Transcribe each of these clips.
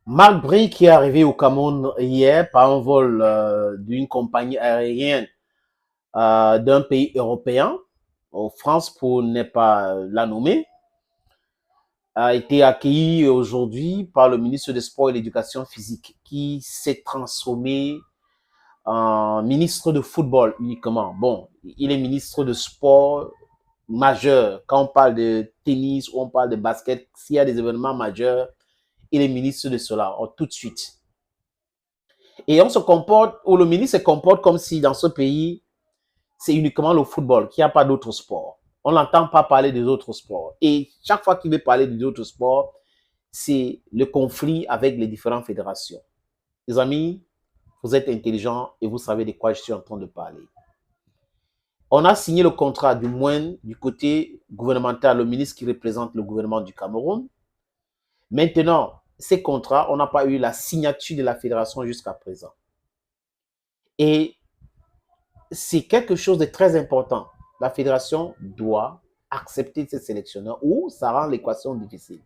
Marc Bry qui est arrivé au Cameroun hier par un vol d'une compagnie aérienne d'un pays européen, en France pour ne pas la nommer, a été accueilli aujourd'hui par le ministre des Sports et de l'Éducation physique qui s'est transformé en ministre de football uniquement. Bon, il est ministre de sport majeur. Quand on parle de tennis ou on parle de basket, s'il y a des événements majeurs, il est ministre de cela tout de suite. Et on se comporte, ou le ministre se comporte comme si dans ce pays, c'est uniquement le football, qu'il n'y a pas d'autres sports. On n'entend pas parler des autres sports. Et chaque fois qu'il veut parler des autres sports, c'est le conflit avec les différentes fédérations. Les amis, vous êtes intelligents et vous savez de quoi je suis en train de parler. On a signé le contrat, du moins du côté gouvernemental, le ministre qui représente le gouvernement du Cameroun. Maintenant, ces contrats, on n'a pas eu la signature de la fédération jusqu'à présent. Et c'est quelque chose de très important. La fédération doit accepter ces sélectionneurs ou ça rend l'équation difficile.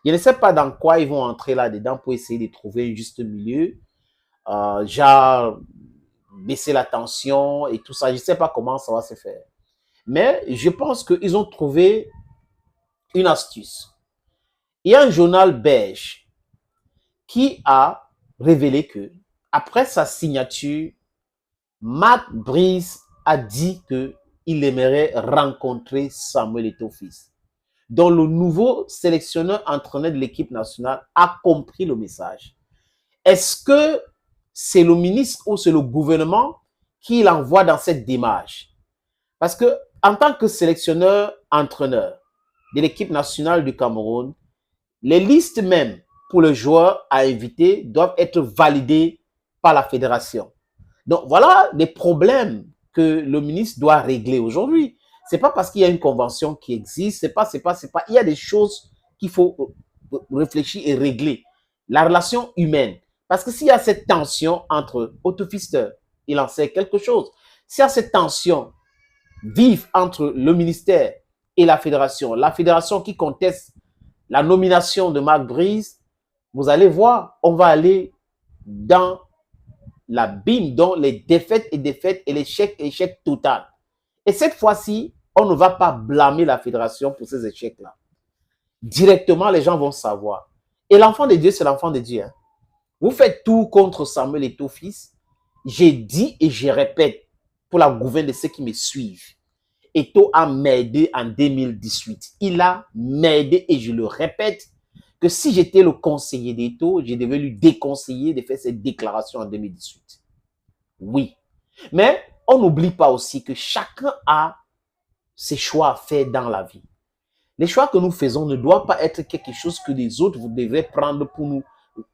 Je ne sais pas dans quoi ils vont entrer là-dedans pour essayer de trouver un juste milieu, genre baisser la tension et tout ça. Je ne sais pas comment ça va se faire. Mais je pense qu'ils ont trouvé une astuce. Il y a un journal belge qui a révélé que, après sa signature, Marc Brice a dit qu'il aimerait rencontrer Samuel Eto'o-Fils, dont le nouveau sélectionneur-entraîneur de l'équipe nationale a compris le message. Est-ce que c'est le ministre ou c'est le gouvernement qui l'envoie dans cette démarche? Parce que en tant que sélectionneur-entraîneur de l'équipe nationale du Cameroun, les listes même pour le joueur à inviter doivent être validées par la fédération. Donc voilà des problèmes que le ministre doit régler aujourd'hui. C'est pas parce qu'il y a une convention qui existe, c'est pas. Il y a des choses qu'il faut réfléchir et régler. La relation humaine. Parce que s'il y a cette tension entre Eto'o-Fils, il en sait quelque chose. S'il y a cette tension vive entre le ministère et la fédération qui conteste la nomination de Marc Brice, vous allez voir, on va aller dans l'abîme, dans les défaites et l'échec total. Et cette fois-ci, on ne va pas blâmer la fédération pour ces échecs-là. Directement, les gens vont savoir. Et l'enfant de Dieu, c'est l'enfant de Dieu. Hein. Vous faites tout contre Samuel Eto'o-Fils. J'ai dit et je répète pour la gouverne de ceux qui me suivent. Eto'o a m'aidé en 2018. Il a m'aidé et je le répète que si j'étais le conseiller d'Eto'o, je devais lui déconseiller de faire cette déclaration en 2018. Oui. Mais on n'oublie pas aussi que chacun a ses choix à faire dans la vie. Les choix que nous faisons ne doivent pas être quelque chose que les autres vous devrez prendre pour nous,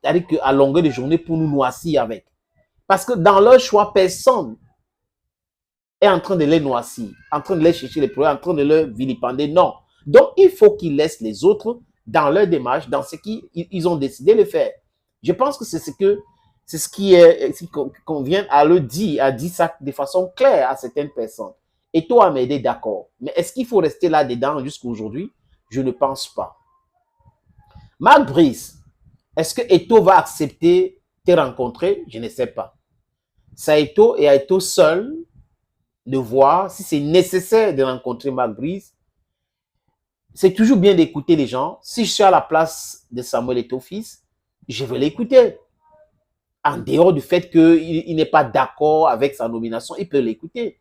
c'est-à-dire qu'à longueur de journée pour nous noircir avec. Parce que dans leur choix, personne est en train de les noircir, en train de les chercher les problèmes, en train de les vilipender. Non. Donc, il faut qu'ils laissent les autres dans leur démarche, dans ce qu'ils ont décidé de faire. Je pense que c'est ce qui convient à le dire, à dire ça de façon claire à certaines personnes. Et toi, m'aider, d'accord. Mais est-ce qu'il faut rester là-dedans jusqu'à aujourd'hui? Je ne pense pas. Marc Brice, est-ce que Eto'o va accepter de te rencontrer? Je ne sais pas. C'est à Eto'o et à Eto'o seul de voir si c'est nécessaire de rencontrer Marc Brice. C'est toujours bien d'écouter les gens. Si je suis à la place de Samuel Eto'o-Fils, je vais l'écouter. En dehors du fait qu'il n'est pas d'accord avec sa nomination, il peut l'écouter.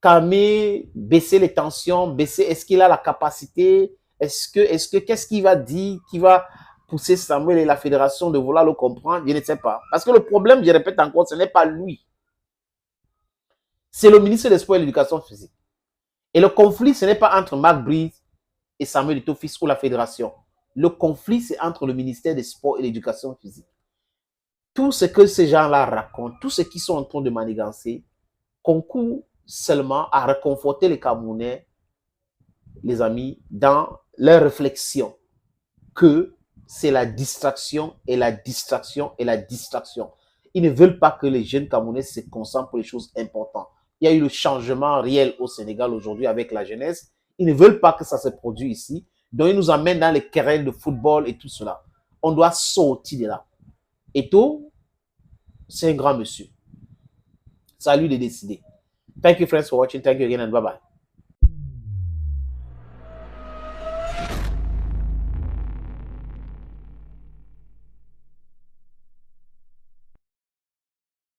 Calmer, baisser les tensions, baisser, est-ce qu'il a la capacité? Qu'est-ce qu'il va dire qui va pousser Samuel et la fédération de vouloir le comprendre? Je ne sais pas. Parce que le problème, je répète encore, ce n'est pas lui. C'est le ministre des Sports et de l'Éducation physique. Et le conflit, ce n'est pas entre Marc Brice et Samuel Eto'o-Fils ou la fédération. Le conflit, c'est entre le ministère des Sports et de l'Éducation physique. Tout ce que ces gens-là racontent, tout ce qu'ils sont en train de manigancer, concourt seulement à réconforter les Camerounais, les amis, dans leur réflexion que c'est la distraction et la distraction et la distraction. Ils ne veulent pas que les jeunes Camerounais se concentrent pour les choses importantes. Il y a eu le changement réel au Sénégal aujourd'hui avec la jeunesse. Ils ne veulent pas que ça se produise ici. Donc, ils nous amènent dans les querelles de football et tout cela. On doit sortir de là. Eto'o, c'est un grand monsieur. C'est à lui de décider. Thank you, friends, for watching. Thank you again, and bye-bye.